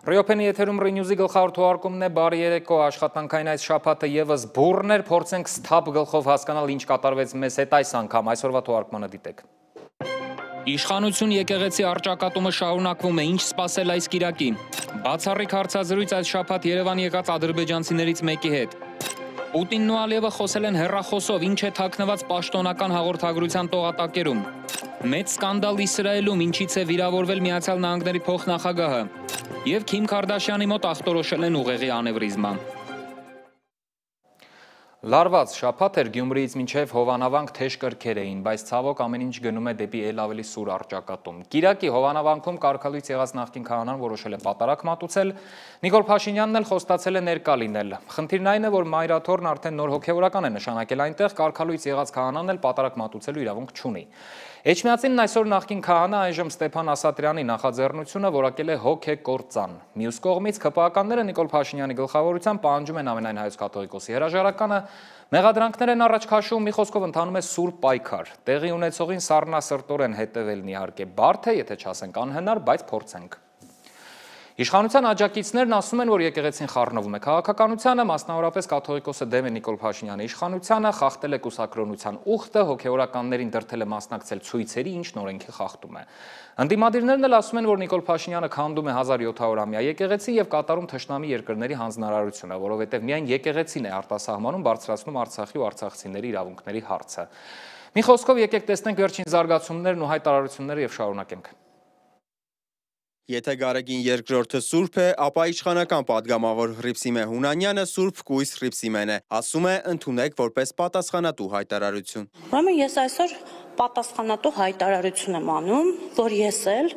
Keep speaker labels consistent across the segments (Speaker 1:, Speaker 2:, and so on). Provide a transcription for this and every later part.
Speaker 1: Ռիոփենի եթերում Ռինյուզի գլխավոր թողարկումն է, բարի երեկո, աշխատանքային այս շաբաթը ևս բուռն էր, փորձենք սթափ գլխով հասկանալ ինչ կատարվեց մեզ հետ այս անգամ, այսօրվա թողարկմանը դիտեք։ Իշխանություն եկեղեցի առճակատումը շարունակվում է, ինչ սպասել այս կիրակին։ Բացառիկ հարցազրույց այս շաբաթ Երևան եկած ադրբեջանցիներից մեկի հետ։ Պուտինն ու Ալիևը խոսել են հեռախոսով, ինչ է թաքնված պաշտոնական հաղորդագրության տողատակերում։ Մեծ սկանդալ Իսրայելում, ինչից է վիրավորվել Միացյալ Նահանգների փոխնախագահը։ Եվ Քիմ Քարդաշյանի մոտ ախտորոշել են ուղեղի անևրիզմա։ Լարված շաբաթ էր, Գյումրիից մինչև Հովանավանք թեժ կրքեր էին, բայց ցավոք ամեն ինչ գնում է դեպի էլ ավելի սուր առճակատում։ Կիրակի Հովանավանքում կարգալույց եղած նախկին քահանան որոշել է պատարակ մատուցել, Նիկոլ Փաշինյանն էլ խոստացել է ներկա լինել։ Խնդիրն այն է, որ Մայրաթորն արդեն նոր հոգևորական է նշանակել այնտեղ, կարգալույց եղած քահանան էլ պատարակ մատուցելու իրավունք չունի։ Էջմիածինն այսօր նախկին քահանա այժմ Ստեփան Ասատրյանի նախաձեռնությունը որակել է հոգեկործան։ Մյուս կողմից ՔՊԱ-ականները Նիկոլ Փաշինյանի գլխավորությամբ պահանջում են ամենայն հայոց կաթողիկոսի հրաժարականը, մեղադրանքներ են առաջ քաշում, մի խոսքով ընթանում է սուր պայքար։ Տեղի ունեցողին սառնասրտորեն հետևելն իհարկե բարդ է, եթե չասենք անհնար, բայց փորձենք։ Իշխանության աջակիցներն ասում են, որ եկեղեցին խառնվում է քաղաքականությանը, մասնավորապես կաթողիկոսը դեմ է Նիկոլ Փաշինյանի իշխանությանը, խախտել է կուսակրոնության ուխտը, հոգևորականներին դրդել է մասնակցել ցույցերի, ինչն օրենքի խախտում է։ Ընդդիմադիրներն էլ ասում են, որ Նիկոլ Փաշինյանը քանդում է 1700-ամյա եկեղեցի եւ կատարում թշնամի երկրների հանձնարարությունը, որովհետեւ միայն եկեղեցին է արտասահմանում բարձրացնում Արցախի ու արցախցիների իրավունքների հարցը։ Մի խոսքով եկեք տեսնենք վերջին զարգացումներն ու հայտարարությունները եւ շարունակենք։
Speaker 2: Եթե Գարեգին երկրորդը սուրբ է, ապա իշխանական падգամավոր Հռիփսիմե Հունանյանը սուրբ կույս Հռիփսիմեն է, ասում է ընդունեք որպես պատասխանատու հայտարարություն։
Speaker 3: Ուրեմն ես այսօր պատասխանատու հայտարարություն եմ անում, որ ես էլ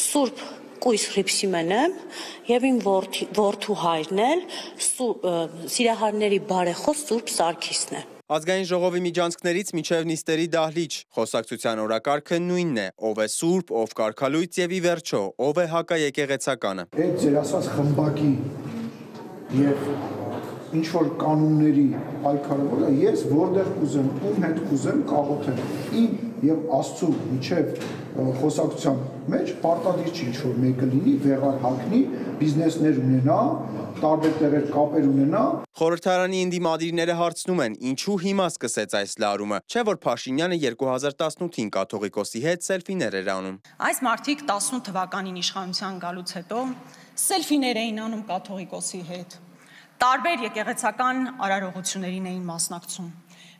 Speaker 3: սուրբ կույս Հռիփսիմեն եմ եւ իմ որդու հայրն էլ Սիրահարների բարեխոս Սուրբ Սարգիսն է։
Speaker 2: Ազգային ժողովի միջանցքներից մինչև նիստերի դահլիճ, խոսակցության օրակարգը նույնն է, ով է սուրբ, ով կարգալույց եւ ի վերջո, ով է հակաեկեղեցականը։
Speaker 4: Այդ ձեր ասած խմբակի եւ ինչ որ կանոնների պայքարը որ է, ես որտեղ կուզեմ, ում հետ կուզեմ կաղոթեմ։ Իմ եւ Աստծո միջև խոսակցության մեջ պարտադիր չի ինչ որ մեկը լինի, վեղար հագնի, բիզնեսներ ունենա, տարբեր տեղեր կապեր ունենա։
Speaker 2: Խորհրդարանի ընդդիմադիրները հարցնում են, ինչու հիմա սկսեց այս լարումը, չէ որ Փաշինյանը 2018-ին կաթողիկոսի հետ սելֆիներ էր անում։
Speaker 5: Այս մարդիկ 18 թվականին իշխանության գալուց հետո սելֆիներ էին անում կաթողիկոսի հետ, տարբեր եկեղեցական արարողություններին էին մասնակցում։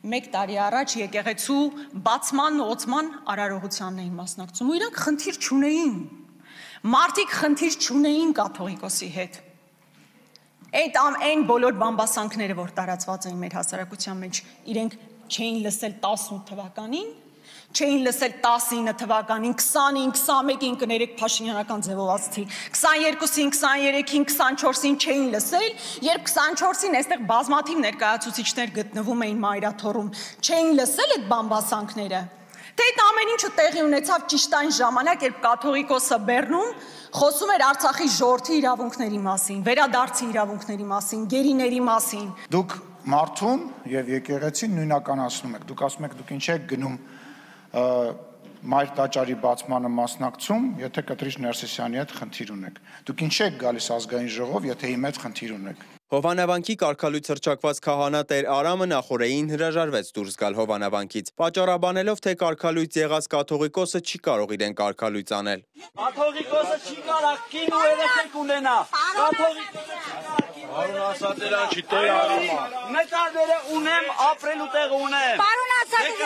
Speaker 5: Մեկ տարի առաջ եկեղեցու բացման ու օծման արարողությանն էին մասնակցում, ու իրանք խնդիր չունեին։ Մարդիկ խնդիր չունեին կաթողիկոսի հետ։ Այն բոլոր բամբասանքները, որ տարածված էին մեր հասարակության մեջ, իրենք չէին լսել 18 թվականին, չէին լսել 19 թվականին, 20-ին, 21-ին կներեք Փաշինյանական ձևով ասցի, 22-ին, 23-ին, 24-ին չէին լսել, երբ 24-ին այստեղ բազմաթիվ ներկայացուցիչներ գտնվում էին Մայրաթոռում, չէին լսել այդ բամբասանքները։ Թե այդ ամեն ինչը տեղի ունեցավ ճիշտ այն ժամանակ, երբ կաթողիկոսը Բեռնում խոսում էր Արցախի ժողովրդի իրավունքների մասին, վերադարձի իրավունքների մասին, գերիների մասին։
Speaker 4: Դուք մարդուն եւ եկեղեցին նույնականացնում եք։ Դուք ասում եք, դուք ինչ եք գնում Մայր տաճարի բացմանը մասնակցում, եթե Կտրիչ Ներսիսյանի հետ խնդիր ունեք։ Դուք ինչ եք գալիս ազգային ժողով, եթե իմ հետ խնդիր ունեք։
Speaker 2: Հովանավանքի կարգալույց հռչակված քահանա Տեր Արամը նախորդին հրաժարվեց դուրս գալ Հովանավանքից, պատճառաբանելով, թե կարգալույց եղած կաթողիկոսը չի կարող իրեն կարգալույց անել։
Speaker 6: Կաթողիկոսը չի կարող կին ու երեխեք ունենա։ Պարոն Ասատրյան, չի Տեր Արամը։ Նկարները ունեմ, ապրելու տեղ ունեմ։
Speaker 3: Պարոն Ասատրյան,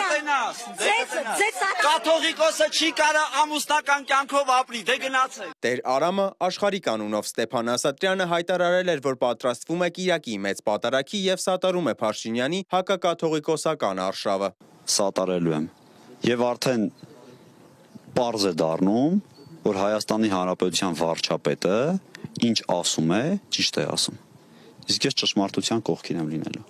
Speaker 6: Կաթողիկոսը չի կարող ամուսնական կյանքով ապրի, դե գնացեք։
Speaker 2: Տեր Արամը աշխարհիկ անունով Ստեփան Ասատրյանը հայտարարել էր, որ պատրաստվում է կիրակի մեծ պատարագի եւ սատարում է Փաշինյանի հակակաթողիկոսական արշավը։
Speaker 7: Սատարելու եմ եւ արդեն պարզ է դառնում, որ Հայաստանի Հանրապետության վարչապետը ինչ ասում է, ճիշտ է ասում։ Իսկ ես ճշմարտության կողքին եմ լինելու։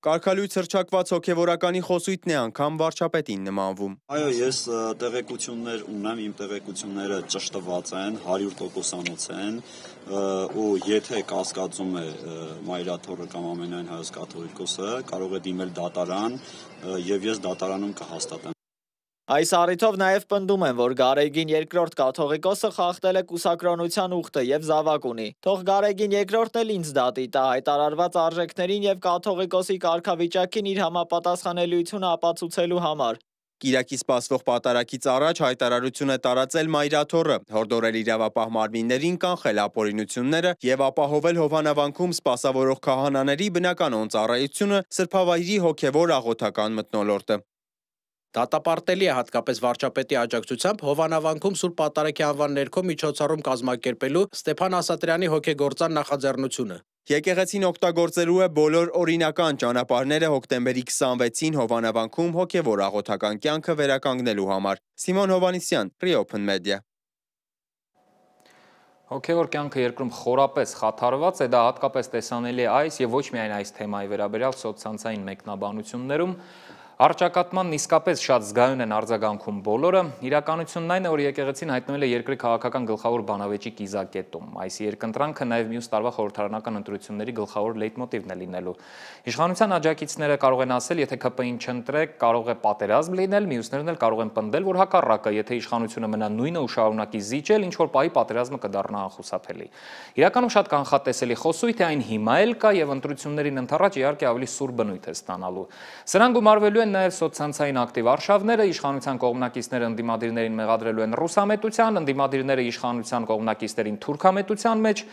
Speaker 2: Կարգալույց հռչակված հոգևորականի խոսույթն է անգամ վարչապետին նմանվում։
Speaker 7: Այո, ես տեղեկություններ ունեմ, իմ տեղեկությունները ճշտված են, 100%-անոց են, ու եթե կասկածում է Մայրաթոռը կամ ամենայն հայոց կաթողիկոսը, կարող է դիմել դատարան, եւ ես դատարանում կհաստատեմ։
Speaker 8: Այս առիթով նաև պնդում են, որ Գարեգին II կաթողիկոսը խախտել է կուսակրոնության ուխտը եւ զավակ ունի։ Թող Գարեգին II-ն էլ ինձ դատի տա հայտարարված արժեքներին եւ կաթողիկոսի կարգավիճակին իր համապատասխանելիությունը ապացուցելու համար։
Speaker 2: Կիրակի սպասվող պատարակից առաջ հայտարարություն է տարածել Մայրաթոռը, հորդորել իրավապահ մարմիններին կանխել ապօրինությունները եւ ապահովել Հովանավանքում սպասավորող քահանաների բնականոն ծառայությունը, սրբավայրի հոգեվոր աղոթական մթնոլորտը։
Speaker 9: Դատապարտելի է հատկապես վարչապետի աջակցությամբ Հովանավանքում Սուրբ Պատարագի անվան ներքո միջոցառում կազմակերպելու Ստեփան Ասատրյանի հոգեգործան նախաձեռնությունը։
Speaker 2: Եկեղեցին օգտագործելու է բոլոր օրինական ճանապարհները հոկտեմբերի 26-ին Հովանավանքում հոգևոր աղոթական կյանքը վերականգնելու համար։ Սիմոն Հովանիսյան, Reopen Media։
Speaker 1: Հոգևոր կյանքը երկրում խորապես խաթարված է, դա հատկապես տեսանելի է այս եւ ոչ միայն այս թեմայի վերաբերյալ սոցցանցային մեկնաբանություններում։ Առճակատման իսկապես շատ զգայուն են արձագանքում բոլորը, իրականությունն այն է, որ եկեղեցին հայտնվել է երկրի քաղաքական գլխավոր բանավեճի կիզակետում։ Այս երկընտրանքը նաև մյուս տարվա խորհրդարանական ընտրությունների գլխավոր լեյտմոտիվն է լինելու։ Իշխանության աջակիցները կարող են ասել, եթե ՔՊ-ին չընտրեք, կարող է պատերազմ լինել, մյուսներն էլ կարող են պնդել, որ հակառակը, եթե իշխանությունը մնա նույնը ու շարունակի զիջել, ինչ որ պահի պատերազմը կդառնա անխուսափելի։ Իրականում շատ կանխատեսելի խոսույթ է, այն հիմա էլ կա եւ ընտրություններին ընդառաջ իհարկե ավելի սուր բնույթ է ստանալու։ Սրանք գումարվելու են նաև սոցցանցային ակտիվ արշավները, իշխանության կողմնակիցները ընդդիմադիրներին մեղադրելու են ռուսամետության, ընդդիմադիրները իշխանության կողմնակիցներին թուրքամետության մեջ,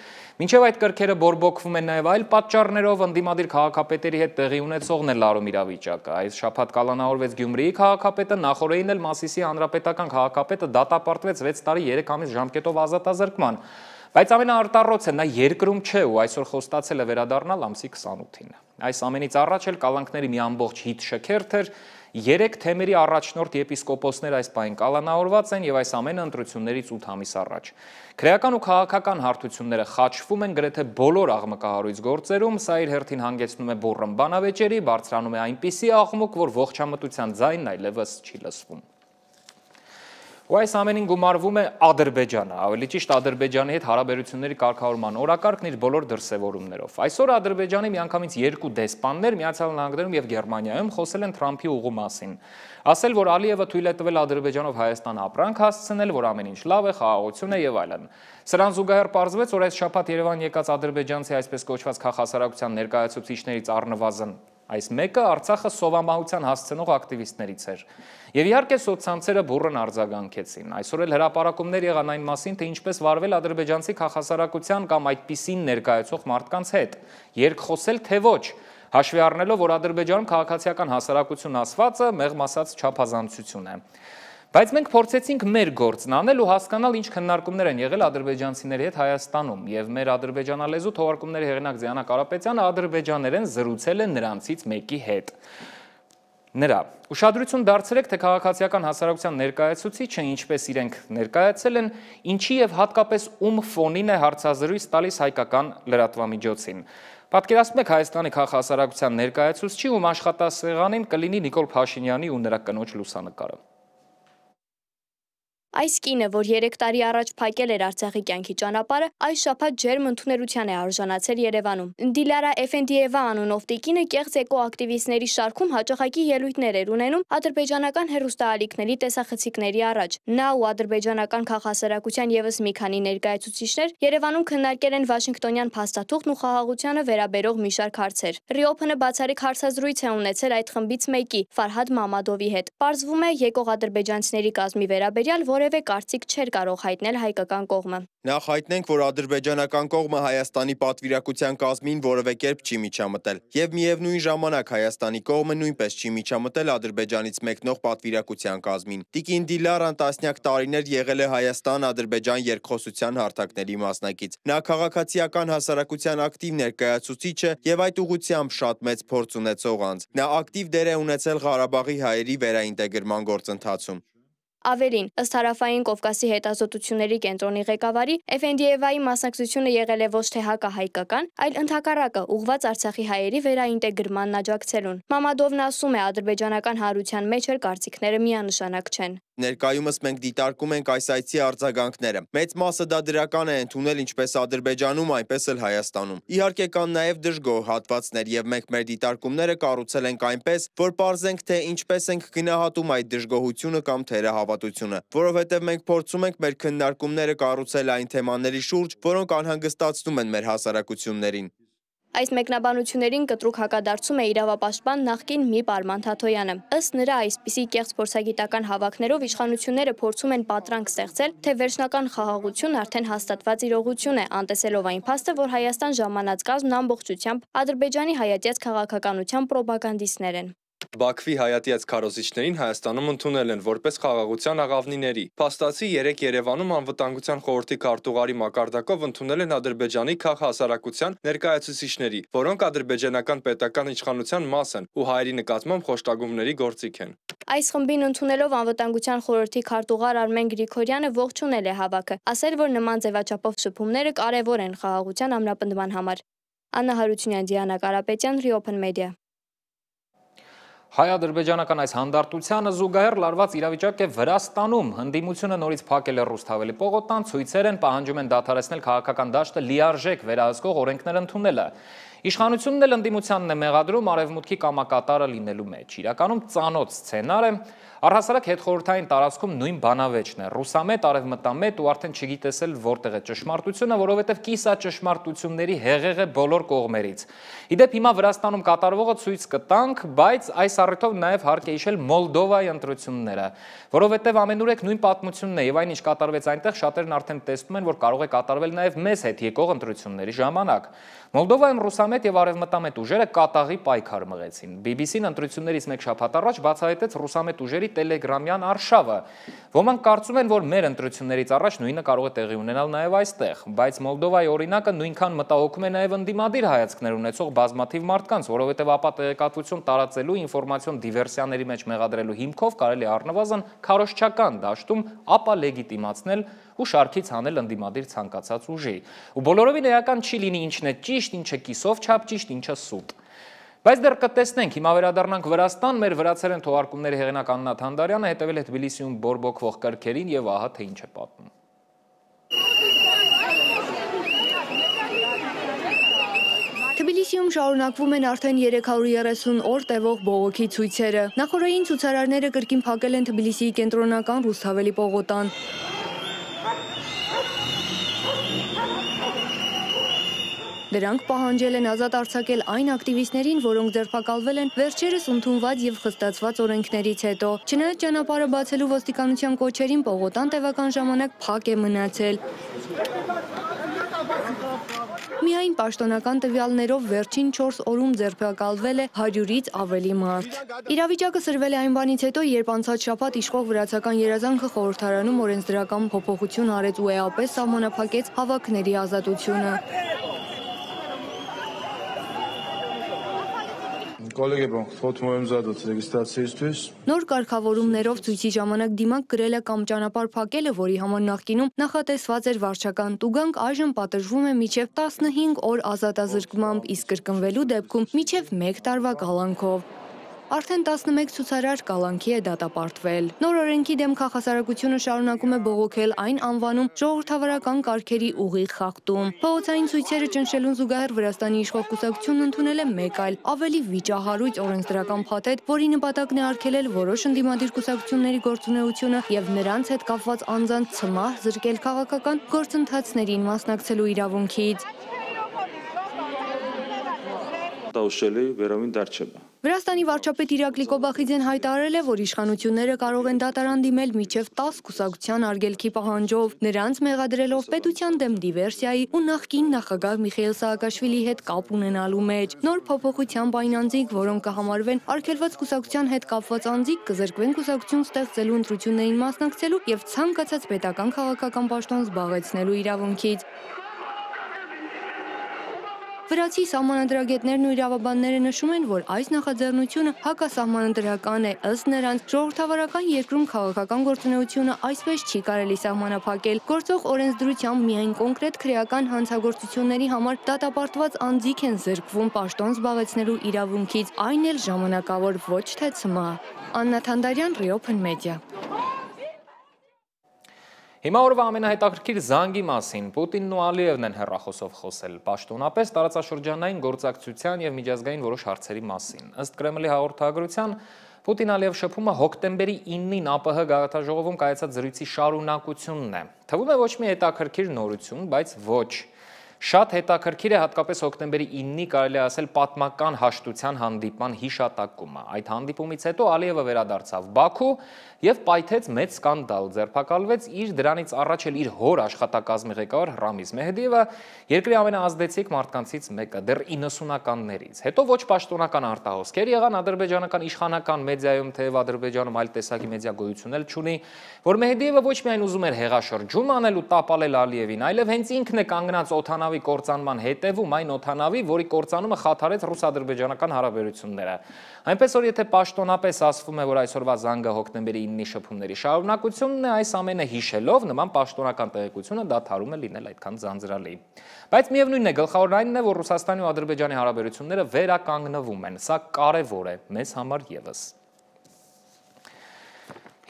Speaker 1: մինչև այդ կրքերը բորբոքվում են նաև այլ պատճառներով, ընդդիմադիր քաղաքապետերի հետ տեղի ունեցողն է լարում իրավիճակը։ Այս շաբաթ կալանավորվեց Գյումրիի քաղաքապետը, նախորդին էլ Մասիսի հանրապետական քաղաքապետը դատապարտվեց 6 տարի 3 ամիս ժամկետով ազատազրկման։ Բայց ամենաարտառոցը նա երկրում չէ ու այսօր խոստացել է վերադառնալ ամսի 28-ին։ Այս ամենից առաջ էլ կալանքների մի ամբողջ հիթ շքերթ էր, 3 թեմերի առաջնորդ եպիսկոպոսներ այս պահին կալանավորված են եւ այս ամենը ընտրություններից 8 ամիս առաջ։ Քրեական ու քաղաքական հարթությունները խաչվում են գրեթե բոլոր աղմկահարույց գործերում, սա իր հերթին հանգեցնում է բուռն բանավեճերի, բարձրանում է այնպիսի աղմուկ, որ ողջամտության ձայնն այլևս չի լսվում։ Ու այս ամենին գումարվում է Ադրբեջանը, ավելի ճիշտ Ադրբեջանի հետ հարաբերությունների կարգավորման օրակարգն իր բոլոր դրսևորումներով։ Այսօր Ադրբեջանի միանգամից 2 դեսպաններ Միացյալ Նահանգներում եւ Գերմանիայում խոսել են Թրամփի ուղու մասին։ Ասել, որ Ալիևը թույլ է տվել Ադրբեջանով Հայաստան ապրանք հասցնել, որ ամեն ինչ լավ է, խաղաղություն է եւ այլն։ Սրան զուգահեռ պարզվեց, որ այս շաբաթ Երևան եկած ադրբեջանցի այսպես կոչված քաղաքասարակության ներկայացուցիչներից առնվազն այս մեկը Արցախը սովամահության հասցնող ակտիվիստներից էր։ Եվ իհարկե սոցցանցերը բուռն արձագանքեցին։ Այսօր էլ հրապարակումներ եղան այն մասին, թե ինչպես վարվել ադրբեջանցի քաղաքասարակության կամ այդպիսին ներկայացող մարդկանց հետ։ Երկխոսել թե ոչ, հաշվի առնելով, որ Ադրբեջանում քաղաքացիական հասարակություն ասվածը մեղմ ասած չափազանցություն է։ Բայց մենք փորձեցինք մեր գործն անել ու հասկանալ ինչ քննարկումներ են եղել ադրբեջանցիների հետ Հայաստանում եւ մեր ադրբեջանալեզու թողարկումների հեղինակ Ձիանա Կարապետյանը ադրբեջաներեն զրուցել է նրանցից մեկի հետ։ Նրա ուշադրություն դարձրեք, թե քաղաքացիական հասարակության ներկայացուցիչը ինչպես իրենք ներկայացել են, ինչի եւ հատկապես ում ֆոնին է հարցազրույց տալիս հայկական լրատվամիջոցին։ Պատկերացնում եք Հայաստանի քաղաքասարակության ներկայացուցչի, ում աշխատասեղանին կլինի Նիկոլ Փաշինյանի ու նրա կնոջ լուսանկարը։
Speaker 10: Այս կինը, որ 3 տարի առաջ փակել էր Արցախի կյանքի ճանապարհը, այս շաբաթ ջերմ ընդունելության է արժանացել Երևանում։ Դիլարա Էֆենդիևա անունով տիկինը կեղծ էկոակտիվիստների շարքում հաճախակի ելույթներ էր ունենում ադրբեջանական հեռուստաալիքների տեսախցիկների առաջ։ Նա ու ադրբեջանական քաղաքասարակության եւս մի քանի ներկայացուցիչներ Երևանում քննարկել են Վաշինգտոնյան փաստաթուղթն ու խաղաղությանը վերաբերող մի շարք հարցեր։ Reopen-ը բացառիկ հարցազրույց է ունեցել այդ խմբից մեկի՝ Ֆարհադ Մամադովի հետ։ Պարզվում է, եկող ադրբեջանցիների կազմի վերաբերյալ որևէ կարծիք չէր կարող հայտնել հայկական կողմը։
Speaker 2: Նախ հայտնենք, որ ադրբեջանական կողմը Հայաստանի պատվիրակության կազմին որևէ կերպ չի միջամտել, եւ միևնույն ժամանակ Հայաստանի կողմը նույնպես չի միջամտել Ադրբեջանից մեկնող պատվիրակության կազմին։ Տիկին Դիլարան տասնյակ տարիներ եղել է Հայաստան-Ադրբեջան երկխոսության հարթակների մասնակից։ Նա քաղաքացիական հասարակության ակտիվ ներկայացուցիչ է եւ այդ ուղղությամբ շատ մեծ փորձ ունեցող անձ։ Նա ակտիվ դեր է ունեցել Ղարաբաղի հայերի վերաինտեգրման գործընթացում։
Speaker 10: Ավելին, ըստ Հարավային Կովկասի հետազոտությունների կենտրոնի ղեկավարի, Էֆենդիևայի մասնակցությունը եղել է ոչ թե հակահայկական, այլ ընդհակառակը ուղղված Արցախի հայերի վերաինտեգրմանն աջակցելուն։ Մամադովն ասում է, ադրբեջանական հանրության մեջ էլ կարծիքները միանշանակ չեն։
Speaker 2: Ներկայումս մենք դիտարկում ենք այս այցի արձագանքները։ Մեծ մասը դա դրական է ընդունել ինչպես Ադրբեջանում, այնպես էլ Հայաստանում։ Իհարկե կան նաև դժգոհ հատվածներ եւ մենք մեր դիտարկումները կառուցել ենք այնպես, որ պարզենք թե ինչպես ենք գնահատում այդ դժգոհությունը կամ թերահավատությունը, որովհետեւ մենք փորձում ենք մեր քննարկումները կառուցել այն թեմաների շուրջ, որոնք անհանգստացնում են մեր հասարակություններին։
Speaker 10: Այս մեկնաբանություններին կտրուկ հակադարձում է իրավապաշտպան նախկին ՄԻՊ Արման Թաթոյանը։ Ըստ նրա, այսպիսի կեղծ փորձագիտական հավաքներով իշխանությունները փորձում են պատրանք ստեղծել, թե վերջնական խաղաղություն արդեն հաստատված իրողություն է, անտեսելով այն փաստը, որ Հայաստան ժամանած կազմն ամբողջությամբ Ադրբեջանի հայատյաց քաղաքականության պրոպագանդիստներ են։
Speaker 11: Բաքվի հայատյաց քարոզիչներին Հայաստանում ընդունել են որպես խաղաղության աղավնիների։ Փաստացի 3 Երևանում անվտանգության խորհրդի քարտուղարի մակարդակով ընդունել են Ադրբեջանի քաղաքահասարակության ներկայացուցիչների, որոնք ադրբեջանական պետական իշխանության մաս են ու հայերի նկատմամբ խոշտագումների գործիք են։
Speaker 10: Այս խմբին ընդունելով անվտանգության խորհրդի քարտուղար Արմեն Գրիգորյանը ողջունել է հավաքը, ասել, որ նման ձևաչափով շփումները կարևոր են խաղաղության ամրապնդման համար։ Աննա Հարությունյան, Դիանա Կարապետյան, Open Media։
Speaker 1: Հայ-ադրբեջանական այս հանդարտությանը զուգահեռ լարված իրավիճակ է Վրաստանում։ Ընդդիմությունը նորից փակել է Ռուսթավելի պողոտան, ցույցեր են, պահանջում են դադարեցնել քաղաքական դաշտը լիարժեք վերահսկող օրենքներ ընդունելը։ Իշխանությունն էլ ընդդիմությանն է մեղադրում արևմուտքի կամակատարը լինելու մեջ։ Իրականում ծանոթ սցենար է, առհասարակ հետխորհրդային տարածքում նույն բանավեճն է, ռուսամետ, արևմտամետ ու արդեն չգիտես էլ որտեղ է ճշմարտությունը, որովհետև կիսաճշմարտությունների հեղեղ է բոլոր կողմերից։ Իդեպ հիմա Վրաստանում կատարվողը ցույց կտանք, բայց այս առիթով նաև հարկ է հիշել Մոլդովայի ընտրությունները, որովհետև ամենուրեք նույն պատմությունն է եւ այն ինչ կատարվեց այնտեղ շատերն արդեն տեսնում են, որ կարող է կատարվել նաև մեզ հետ եկող ընտրությունների ժամանակ։ Մոլդովայում ռուսամետ եւ արևմտամետ ուժերը կատաղի պայքար մղեցին։ BBC-ն ընտրություններից մեկ շաբաթ առաջ բացահայտեց ռուսամետ ուժերի տելեգրամյան արշավը։ Ոմանք կարծում են, որ մեր ընտրություններից առաջ նույնը կարող է տեղի ունենալ նաև այստեղ, բայց Մոլդովայի օրինակը նույնքան մտահոգում է նաև ընդդիմադիր հայացքներ ունեցող բազմաթիվ մարդկանց, որովհետև ապա տեղեկատվություն տարածելու, ինֆորմացիոն դիվերսիաների մեջ մեղադրելու հիմքով կարելի է առնվազն քարոզչական դաշտում ապա լեգիտիմացնել ու շարքից հանել ընդդիմադիր ցանկացած ուժի։ Ու բոլորովին էական չի լինի ինչն է ճիշտ, ինչը կիսով չափ ճիշտ, ինչը սուտ։ Բայց դեռ կտեսնենք, հիմա վերադառնանք Վրաստան, մեր վրացերեն թողարկումների հեղինակ Աննա Թանդարյանը հետևել է Թբիլիսիում բորբոքվող կրքերին եւ ահա թե ինչ է պատմում։
Speaker 10: Թբիլիսիում շարունակվում են արդեն 330 օր տևող բողոքի ցույցերը։ Նախորդային ցուցարարները կրկին փակել են Թբիլիսիի կենտրոնական Ռուսթավելի պողոտան։ Դրանք պահանջել են ազատ արձակել այն ակտիվիստներին, որոնք ձերբակալվել են վերջերս ընդունված եւ խստացված օրենքներից հետո։ Չնայած ճանապարհը բացելու ոստիկանության կոչերին, պողոտան տևական ժամանակ փակ է մնացել։ Միայն պաշտոնական տվյալներով վերջին 4 օրում ձերբակալվել է 100-ից ավելի մարդ։ Իրավիճակը սրվել է այն բանից հետո, երբ անցած շաբաթ իշխող վրացական երազանքը խորհրդարանում օրենսդրական փոփոխություն արեց ու էապես սահմանափակեց հավաքների ազատությունը։ Նոր կարգավորումներով ցույցի ժամանակ դիմակ գրելը կամ ճանապարհ փակելը, որի համար նախկինում նախատեսված էր վարչական տուգանք, այժմ պատժվում է մինչև 15 օր ազատազրկմամբ, իսկ կրկնվելու դեպքում մինչև 1 տարվա կալանքով։ Արդեն 11 ցուցարար կալանքի է դատապարտվել։ Նոր օրենքի դեմ քաղաքասարակությունը շարունակում է բողոքել այն անվանում ժողովրդավարական կարգերի ուղիղ խախտում։ Փողոցային ցույցերը ճնշելուն զուգահեռ Վրաստանի իշխող կուսակցությունն ընդունել է մեկ այլ ավելի վիճահարույց օրենսդրական փաթեթ, որի նպատակն է արգելել որոշ ընդդիմադիր կուսակցությունների գործունեությունը եւ նրանց հետ կապված անձանց ցմահ զրկել քաղաքական գործընթացներին մասնակցելու իրավունքից։ Վրաստանի վարչապետ Իրակլի Կոբախիձեն հայտարարել է, որ իշխանությունները կարող են դատարան դիմել մինչև 10 կուսակցության արգելքի պահանջով, նրանց մեղադրելով պետության դեմ դիվերսիայի ու նախկին նախագահ Միխայիլ Սաակաշվիլիի հետ կապ ունենալու մեջ։ Նոր փոփոխությամբ այն անձինք, որոնք կհամարվեն արգելված կուսակցության հետ կապված անձիկ, կզրկվեն կուսակցություն ստեղծելու ընտրություններին մասնակցելու եւ ցանկացած պետական քաղաքական պաշտոն զբաղեցնելու իրավունքից։ Վրացի սահմանադրագետներն ու իրավաբանները նշում են, որ այս նախաձեռնությունը հակասահմանադրական է, ըստ նրանց ժողովրդավարական երկրում քաղաքական գործունեությունը այսպես չի կարելի սահմանափակել։ Գործող օրենսդրությամբ միայն կոնկրետ քրեական հանցագործությունների համար դատապարտված անձիկ են զրկվում պաշտոն զբաղեցնելու իրավունքից, այն էլ ժամանակավոր, ոչ թե ցմահ։ Աննա Թանդարյան, Open Media։
Speaker 1: Հիմա օրվա ամենահետաքրքիր զանգի մասին Պուտինն ու Ալիևն են հեռախոսով խոսել, պաշտոնապես տարածաշրջանային գործակցության եւ միջազգային որոշ հարցերի մասին։ Ըստ Կրեմլի հաղորդագրության, Պուտին-Ալիև շփումը հոկտեմբերի 9-ին ԱՊՀ գաղթաժողովում կայացած զրույցի շարունակությունն է։ Թվում է ոչ մի հետաքրքիր նորություն, բայց ոչ։ Շատ հետաքրքիր է հատկապես հոկտեմբերի 9-ի կարելի է ասել պատմական հաշտության հանդիպման հիշատակումը։ Այդ հանդիպումից հետո Ալիևը վերադարձավ Բաքու եւ պայթեց մեծ սկանդալ, ձերբակալվեց իր դրանից առաջ էլ իր հոր աշխատակազմի ղեկավար Ռամիզ Մեհդիևը, երկրի ամենաազդեցիկ մարդկանցից մեկը դեռ 90-ականներից։ Հետո ոչ պաշտոնական արտահոսքեր եղան ադրբեջանական իշխանական մեդիայում, թեև Ադրբեջանում այլ տեսակի մեդիա գոյություն էլ չունի, որ Մեհդիևը ոչ միայն ուզում էր հեղաշրջում անել ու տապալել Ալիևին, այլև հենց ինքն է կանգնած օթանավի կործանման հետևում, այն օթանավի, որի կործանումը խաթարեց ռուս-ադրբեջանական հարաբերությունները։ Այնպես որ եթե պաշտոնապես ասվում է, որ այսօրվա զանգը հոկտեմբերի 9-ի շփումների շարունակությունն է, այս ամենը հիշելով նման պաշտոնական տեղեկությունը դադարում է լինել այդքան ձանձրալի։ Բայց միևնույնն է, գլխավորն այնն է, որ Ռուսաստանի ու Ադրբեջանի հարաբերությունները վերականգնվում են, սա կարևոր է մեզ համար ևս։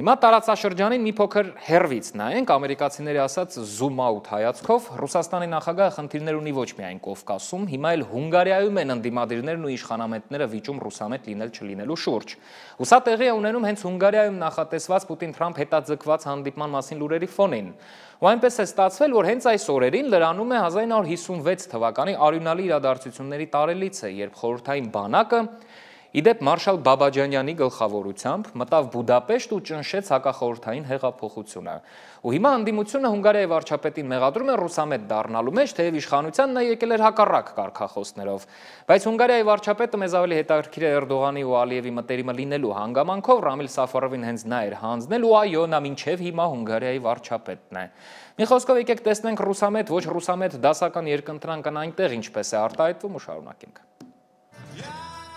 Speaker 1: Հիմա տարածաշրջանին մի փոքր հեռվից նայենք, ամերիկացիների ասած zoom out հայացքով, Ռուսաստանի նախագահը խնդիրներ ունի ոչ միայն Կովկասում, հիմա էլ Հունգարիայում են ընդդիմադիրներն ու իշխանամետները վիճում ռուսամետ լինել չլինելու շուրջ։ Ու սա տեղի է ունենում հենց Հունգարիայում նախատեսված Պուտին-Թրամփ հետաձգված հանդիպման մասին լուրերի ֆոնին։ Ու այնպես է ստացվել, որ հենց այս օրերին լրանում է 1956 թվականի արյունալի իրադարձությունների տարելիցը, երբ խորհրդային բանակը իդեպ Մարշալ Բաբաջանյանի գլխավորությամբ մտավ Բուդապեշտ ու ճնշեց հակախորհրդային հեղափոխությունը։ Ու հիմա ընդդիմությունը Հունգարիայի վարչապետին մեղադրում է ռուսամետ դառնալու մեջ, թեև իշխանության նա եկել էր հակառակ կարգախոսներով։ Բայց Հունգարիայի վարչապետը մեզ ավելի հետաքրքիր է Էրդողանի ու Ալիևի մտերիմը լինելու հանգամանքով Ռամիլ Սաֆարովին հենց նա էր հանձնել ու այո, նա մինչև հիմա Հունգարիայի վարչապետն է։ Մի խոսքով եկեք տեսնենք ռուսամետ, ոչ ռուսամետ դասական երկընտրանքն այնտեղ ինչպես է արտահայտվում ու շարունակենք։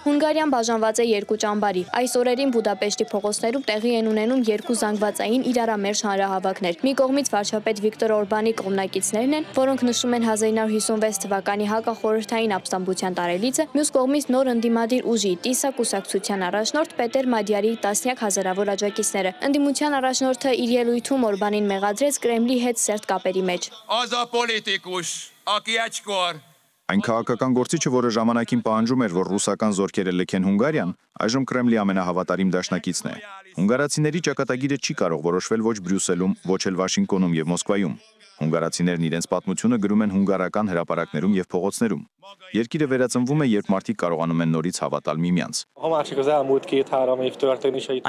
Speaker 10: Հունգարիան բաժանված է երկու ճամբարի։ Այս օրերին Բուդապեշտի փողոցներում տեղի են ունենում երկու զանգվածային իրարամերժ հանրահավաքներ։ Մի կողմից վարչապետ Վիկտոր Օրբանի կողմնակիցներն են, որոնք նշում են 1956 թվականի հակախորհրդային ապստամբության տարելիցը, մյուս կողմից նոր ընդդիմադիր ուժի ՏԻՍԱ կուսակցության առաջնորդ Պետեր Մադյարի տասնյակ հազարավոր աջակիցները։ Ընդդիմության առաջնորդը իր ելույթում Օրբանին մեղադրեց Կրեմլի հետ սերտ կապերի մեջ։
Speaker 12: Այն քաղաքական գործիչը, որը ժամանակին պահանջում էր, որ ռուսական զորքերը լքեն Հունգարիան, այժմ Կրեմլի ամենահավատարիմ դաշնակիցն է։ Հունգարացիների ճակատագիրը չի կարող որոշվել ոչ Բրյուսելում, ոչ էլ Վաշինգտոնում եւ Մոսկվայում։ Հունգարացիներն իրենց պատմությունը գրում են հունգարական հրապարակներում եւ փողոցներում։ Երկիրը վերածնվում է, երբ մարդիկ կարողանում են նորից հավատալ միմյանց։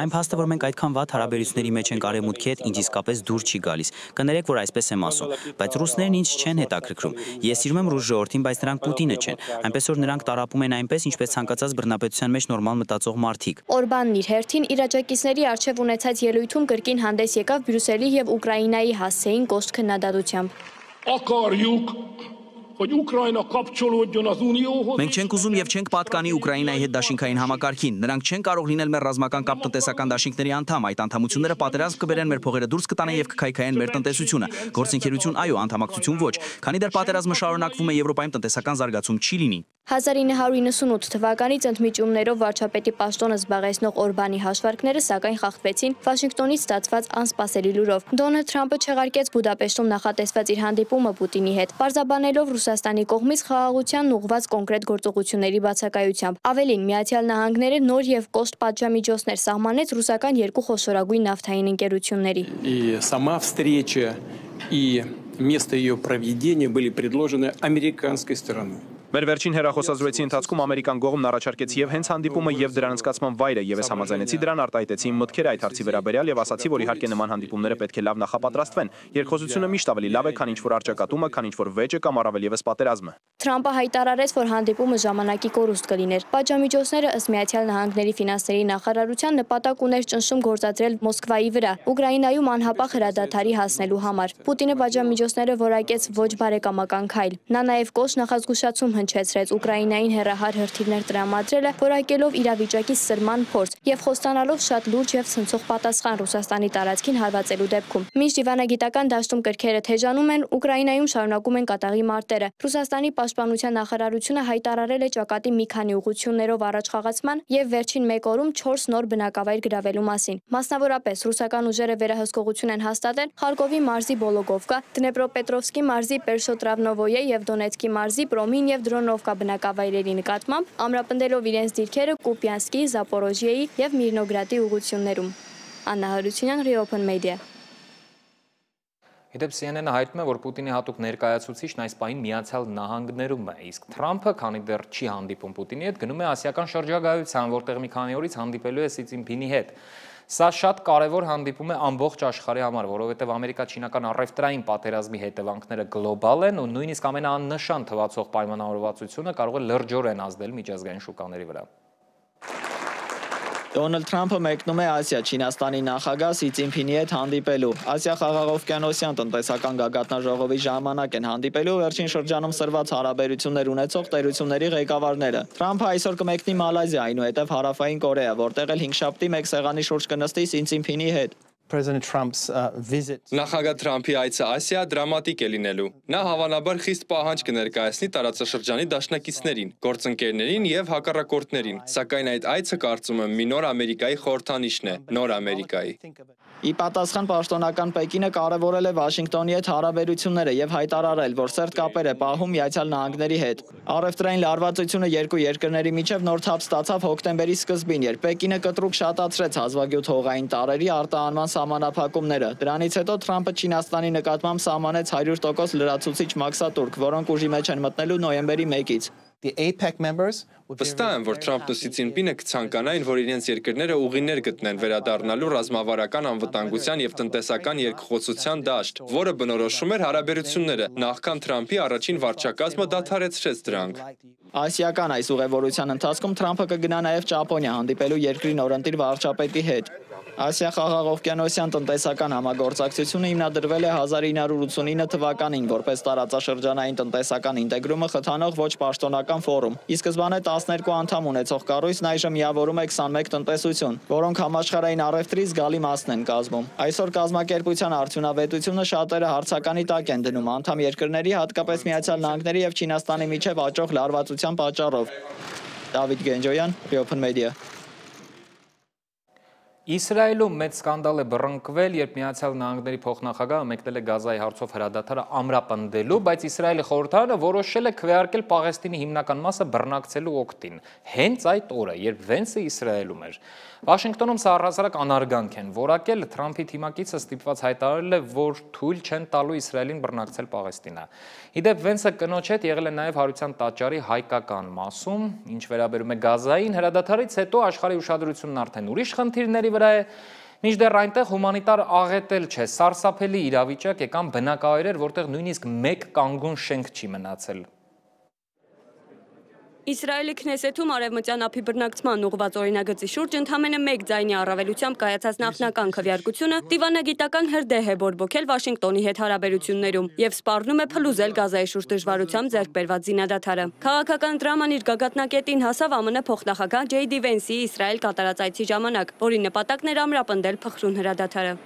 Speaker 13: Այն փաստը, որ մենք այդքան վատ հարաբերությունների մեջ ենք արևմուտքի հետ, ինձ իսկապես դուր չի գալիս։ Կներեք, որ այսպես եմ ասում, բայց ռուսներն ինձ չեն հետաքրքրում։ Ես սիրում եմ ռուս ժողովրդին, բայց նրանք Պուտինը չեն։ Այնպես որ նրանք տարապում են այնպես, ինչպես ցանկացած բռնապետության մեջ նորմալ մտածող մարդիկ։
Speaker 10: Օրբանն իր հերթին իր աջակիցների առջև ունեցած ելույթում կրկին հանդես եկավ Բրյուսելի եւ Ուկրաինայի հասցեին կոշտ քննադատությամբ։
Speaker 13: Մենք չենք ուզում եւ չենք պատկանի Ուկրաինայի հետ դաշինքային համակարգին։ Նրանք չեն կարող լինել մեր ռազմական կապ տնտեսական դաշինքների անդամ։ Այդ անդամությունները պատերազմ կբերեն մեր փողերը դուրս կտանեն եւ կքայքայեն մեր տնտեսությունը։ Գործընկերություն այո, անդամակցություն ոչ։ Քանի դեռ պատերազմը շարունակվում է, Եվրոպայում տնտեսական զարգացում չի լինի։
Speaker 10: 1998 թվականից ընդմիջումներով վարչապետի պաշտոնը զբաղեցնող Օրբանի հաշվարկները սակայն խախտվեցին Վաշինգտոնից ստացված անսպասելի լուրով։ Դոնալդ Թրամփը չեղարկեց Բուդապեշտում նախատեսված իր հանդիպումը Պուտինի հետ, պարզաբանելով Ռուսաստանի կողմից խաղաղությանն ուղղված կոնկրետ գործողությունների բացակայությամբ։ Ավելին, Միացյալ Նահանգները նոր եւ կոշտ պատժամիջոցներ սահմանեց ռուսական երկու խոշորագույն նավթային ընկերությունների։
Speaker 14: Место ее проведения были предложены американской стороной.
Speaker 15: Մեր վերջին հեռախոսազրույցի ընթացքում ամերիկան կողմն առաջարկեց եւ հենց հանդիպումը եւ դրան անցկացման վայրը եւ ես համաձայնեցի դրան, արտահայտեցի իմ մտքերը այդ հարցի վերաբերյալ եւ ասացի, որ իհարկե նման հանդիպումները պետք է լավ նախապատրաստվեն։ Երկխոսությունը միշտ ավելի լավ է, քան ինչ որ արճակատումը, քան ինչ որ վեճը կամ առավել եւս պատերազմը։
Speaker 10: Թրամփը հայտարարեց, որ հանդիպումը ժամանակի կորուստ կլիներ։ Պատժամիջոցները ըստ Միացյալ Նահանգների ֆինանսների նախարարության նպատակ ուներ ճնշում գործադրել Մոսկվայի վրա, Ուկրաինայում անհապաղ հրադադարի հասնելու համար։ Պուտինը պատժամիջոցները որակեց ոչ բարեկամական քայլ։ Նա նաեւ կոշտ նախազգուշացում հնչեցրեց Ուկրաինային հեռահար հրթիռներ տրամադրելը, որակելով իրավիճակի սրման փորձ եւ խոստանալով շատ լուրջ եւ ցնցող պատասխան Ռուսաստանի տարածքին հարվածելու դեպքում։ Մինչ դիվանագիտական դաշտում կրքերը թեժանում են, Ուկրաինայում շարունակում են կատաղի մարտերը։ Ռուսաստանի պաշտպանության նախարարությունը հայտարարել է ճակատի մի քանի ուղղություններով առաջխաղացման եւ վերջին 1 օրում 4 նոր բնակավայր գրավելու մասին։ Մասնավորապես ռուսական ուժերը վերահսկողություն են հաստատել Խարկովի մարզի Բոլոգովկա, Դնեպրոպետրովսկի մարզի Պերշոտրավնովոյե եւ Դոնեցկի մարզի Պրոմին եւ Դրոնովկա բնակավայրերի նկատմամբ, ամրապնդելով իրենց դիրքերը Կուպյանսկի, Զապորոժիեի եւ Միրնոգրադի ուղղություններում։ Աննա Հարությունյան, Reopen Media։
Speaker 1: Իդեպ CNN-ը հայտնում է, որ Պուտինի հատուկ ներկայացուցիչն այս պահին Միացյալ Նահանգներում է, իսկ Թրամփը, քանի դեռ չի հանդիպում Պուտինի հետ, գնում է ասիական շրջագայության, որտեղ մի քանի օրից հանդիպելու է Սի Ցինփինի հետ։ Սա շատ կարևոր հանդիպում է ամբողջ աշխարհի համար, որովհետև ամերիկա-չինական առևտրային պատերազմի հետևանքները գլոբալ են ու նույնիսկ ամենաաննշան թվացող պայմանավորվածությունը կարող է լրջորեն ազդել միջազգային շուկաների վրա։
Speaker 8: Դոնալդ Թրամփը մեկնում է Ասիա Չինաստանի նախագահ Սի Ցինփինի հետ հանդիպելու։ Ասիա խաղաղօվկիանոսյան տնտեսական գագաթնաժողովի ժամանակ են հանդիպելու վերջին շրջանում սրված հարաբերություններ ունեցող տերությունների ղեկավարները։ Թրամփը այսօր կմեկնի Մալայզիա, այնուհետև Հարավային Կորեա, որտեղ էլ 5-շաբթի մեկ սեղանի շուրջ կնստի Սի Ցինփինի հետ։
Speaker 11: Նախագահ Թրամփի այցը Ասիա դրամատիկ է լինելու։ Նա հավանաբար խիստ պահանջ կներկայացնի տարածաշրջանի դաշնակիցներին, գործընկերներին եւ հակառակորդներին, սակայն այդ այցը կարծում եմ մի նոր Ամերիկայի խորհրդանիշն է, նոր Ամերիկայի։
Speaker 8: Ի պատասխան պաշտոնական Պեկինը կարևորել է Վաշինգտոնի հետ հարաբերությունները եւ հայտարարել, որ սերտ կապեր է պահում Միացյալ Նահանգների հետ։ Առևտրային լարվածությունը երկու երկրների միջև նոր թափ ստացավ հոկտեմբերի սկզբին, երբ Պեկինը կտրուկ շատացրեց հազվագյուտ հողային տարրերի արտահանման սահմանափակումները։ Դրանից հետո Թրամփը Չինաստանի նկատմամբ սահմանեց 100% լրացուցիչ մաքսատուրք, որոնք ուժի մեջ են մտնելու նոյեմբերի 1-ից։
Speaker 11: Վստահ եմ, որ Թրամփն ու Սի Ցինփինը կցանկանային, որ իրենց երկրները ուղիներ գտնեն վերադառնալու ռազմավարական անվտանգության եւ տնտեսական երկխոսության դաշտ, որը բնորոշում էր հարաբերությունները, նախքան Թրամփի առաջին վարչակազմը դադարեցրեց դրանք։
Speaker 8: Ասիական այս ուղևորության ընթացքում Թրամփը կգնա նաև Ճապոնիա հանդիպելու երկրի նորընտիր վարչապետի հետ։ Ասիա խաղաղօվկիանոսյան տնտեսական համագործակցությունը հիմնադրվել է 1989 թվականին որպես տարածաշրջանային տնտեսական ինտեգրումը խթանող ոչ պաշտոնական ֆորում։ Ի սկզբանե 12 անդամ ունեցող կառույցն այժմ միավորում է 21 տնտեսություն, որոնք համաշխարհային առևտրի զգալի մասն են կազմում։ Այսօր կազմակերպության արդյունավետությունը շատերը հարցականի տակ են դնում անդամ երկրների, հատկապես Միացյալ Նահանգների եւ Չինաստանի միջև աճող լարվածության պատճառով։ Դավիթ Գենջոյան, Reopen Media։
Speaker 1: Իսրայելում մեծ սկանդալ է բռնկվել, երբ Միացյալ Նահանգների փոխնախագահը մեկնել է Գազայի հարցով հրադադարը ամրապնդելու, բայց Իսրայելի խորհրդարանը որոշել է քվեարկել Պաղեստինի հիմնական մասը բռնակցելու օգտին, հենց այդ օրը, երբ Վենսը Իսրայելում էր։ Վաշինգտոնում սա առհասարակ անարգանք են որակել, Թրամփի թիմակիցը ստիպված հայտարարել է, որ թույլ չեն տալու Իսրայելին բռնակցել Պաղեստինը։ Իդեպ Վենսը կնոջ հետ եղել է նաև հարության տաճարի հայկական մասում, ինչ վերաբերում է Գազային, հրադադարից հետո աշխարհի ուշադրությունն արդեն ուրիշ խնդիրների վրա է, մինչդեռ այնտեղ հումանիտար աղետել չէ, սարսափելի իրավիճակ է կամ բնակավայրեր, որտեղ նույնիսկ մեկ կանգուն շենք չի մնացել։
Speaker 16: Իսրայելի Քնեսեթում արևմտյան ափի բռնակցման ուղղված օրինագծի շուրջ ընդամենը մեկ ձայնի առավելությամբ կայացած նախնական քվեարկությունը դիվանագիտական հրդեհ է բորբոքել Վաշինգտոնի հետ հարաբերություններում եւ սպառնում է փլուզել Գազայի շուրջ դժվարությամբ ձեռք բերված զինադադարը։ Քաղաքական դրաման իր գագաթնակետին հասավ ԱՄՆ փոխնախագահ Ջեյ Դի Վենսի Իսրայել կատարած այցի ժամանակ, որի նպատակն էր ամրապնդել փխրուն հրադադարը։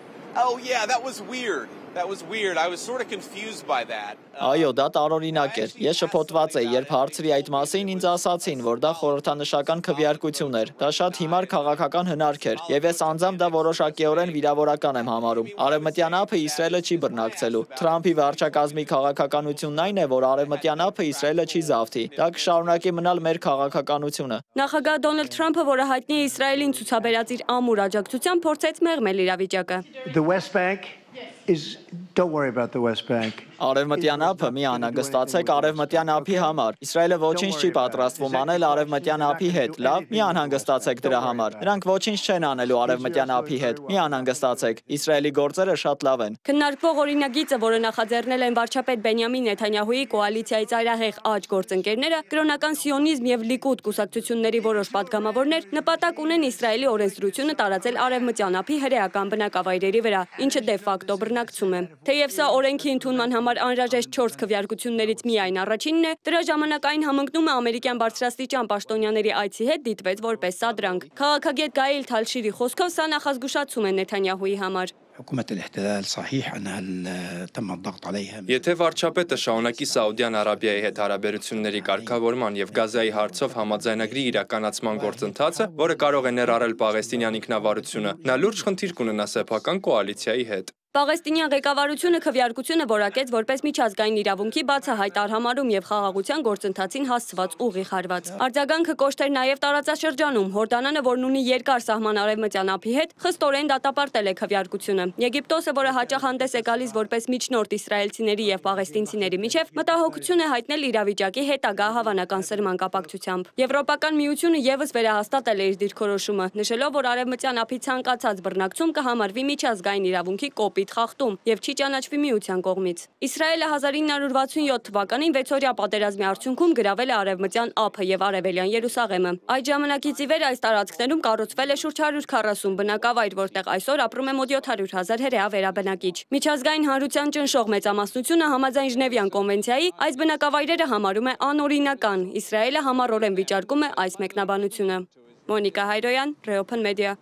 Speaker 8: Այո, դա տարօրինակ էր։ Ես շփոթված էի, երբ հարցրի այդ մասին, ինձ ասացին, որ դա խորհրդանշական քվեարկություն էր։ Դա շատ հիմար քաղաքական հնարք էր, եւ ես անձամբ դա որոշակիորեն վիրավորական եմ համարում։ Արևմտյան ափը Իսրայելը չի բռնակցելու։ Թրամփի վարչակազմի քաղաքականությունն այն է, որ արևմտյան ափը Իսրայելը չի զավթի։ Դա կշարունակի մնալ մեր քաղաքականությունը։
Speaker 16: Նախագահ Դոնալդ Թրամփը, որը հայտնի է Իսրայելին ցուցաբերած իր ամուր աջակցությամբ, փորձեց մեղմել իրավիճակը։
Speaker 8: Արևմտյան ափը մի անհանգստացեք արևմտյան ափի համար։ Իսրայելը ոչինչ չի պատրաստվում անել արևմտյան ափի հետ։ Լավ, մի անհանգստացեք դրա համար։ Նրանք ոչինչ չեն անելու արևմտյան ափի հետ։ Մի անհանգստացեք։ Իսրայելի գործերը շատ լավ են։
Speaker 16: Քննարկվող օրինագիծը, որը նախաձեռնել են վարչապետ Բենյամին Նեթանյահուի կոալիցիայի ծայրահեղ աջ գործընկերները, կրոնական սիոնիզմ եւ լիկուդ կուսակցությունների որոշ պատգամավորներ նպատակ ունեն Իսրայելի օրենսդրությունը տարածել արևմտյան ափի հրեական բնակավայրերի վրա, ինչը դե ֆակտո բռնակցում է։ Թեև սա օրենքի ընդունման համար անհրաժեշտ 4 քվեարկություններից միայն առաջինն է, դրա ժամանակ այն համընկնում է ամերիկյան բարձրաստիճան պաշտոնյաների այցի հետ դիտվեց որպես սադրանք։ Քաղաքագետ Գայիլ Թալշիրի խոսքով սա նախազգուշացում է Նեթանյահուի համար։
Speaker 11: Եթե վարչապետը շարունակի Սաուդյան Արաբիայի հետ հարաբերությունների կարգավորման եւ Գազայի հարցով համաձայնագրի իրականացման գործընթացը, որը կարող է ներառել Պաղեստինյան ինքնավարությունը, նա լուրջ խնդիր կունենա սեփական կոալիցիայի հետ։
Speaker 16: Պաղեստինյան ղեկավարությունը քվեարկությունը որակեց որպես միջազգային իրավունքի բացահայտ արհամարում եւ խաղաղության գործընթացին հասցված ուղիղ հարված։ Արձագանքը կոշտ էր նաեւ տարածաշրջանում։ Հորդանանը, որն ունի երկար սահման արևմտյան ափի հետ, խստորեն դատապարտել է քվեարկությունը։ Եգիպտոսը, որը հաճախ հանդես է գալիս որպես միջնորդ իսրայելցիների եւ պաղեստինցիների միջև, մտահոգություն է հայտնել իրավիճակի հետագա հավանական սրման կապակցությամբ։ Եվրոպական միությունը եւս վերահաստատել է իր դիրքորոշումը, նշելով, որ արևմտյան ափի ցանկացած բռնակցում կհամարվի միջազգային իրավունքի կոպիտ խախտում եւ չի ճանաչվի միության կողմից։ Իսրայելը 1967 թվականին 6-օրյա պատերազմի արդյունքում գրավել է արևմտյան ափը եւ արևելյան Երուսաղեմը։ Այդ ժամանակից ի վեր այս տարածքներում կառուցվել է շուրջ 140 բնակավայր, որտեղ այսօր ապրում է մոտ 700,000 հրեա վերաբնակիչ։ Միջազգային հանրության ճնշող մեծամասնությունը համաձայն Ժնևյան կոնվենցիայի այս բնակավայրերը համարում է անօրինական։ Իսրայելը համառորեն վիճարկում է այս մեկնաբանությունը։ Մոնիկա Հայրոյան, Reopen Media։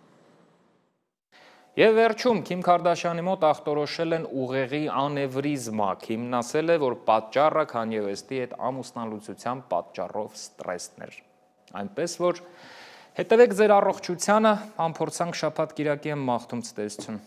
Speaker 1: Եվ վերջում Քիմ Քարդաշյանի մոտ ախտորոշել են ուղեղի անևրիզմա։ Քիմն ասել է, որ պատճառը Քանյե Ուեսթի հետ ամուսնալուծության պատճառով ստրեսն էր։ Այնպես որ հետևեք ձեր առողջությանը, անփորձանք շաբաթ կիրակի եմ մաղթում ցտեսություն։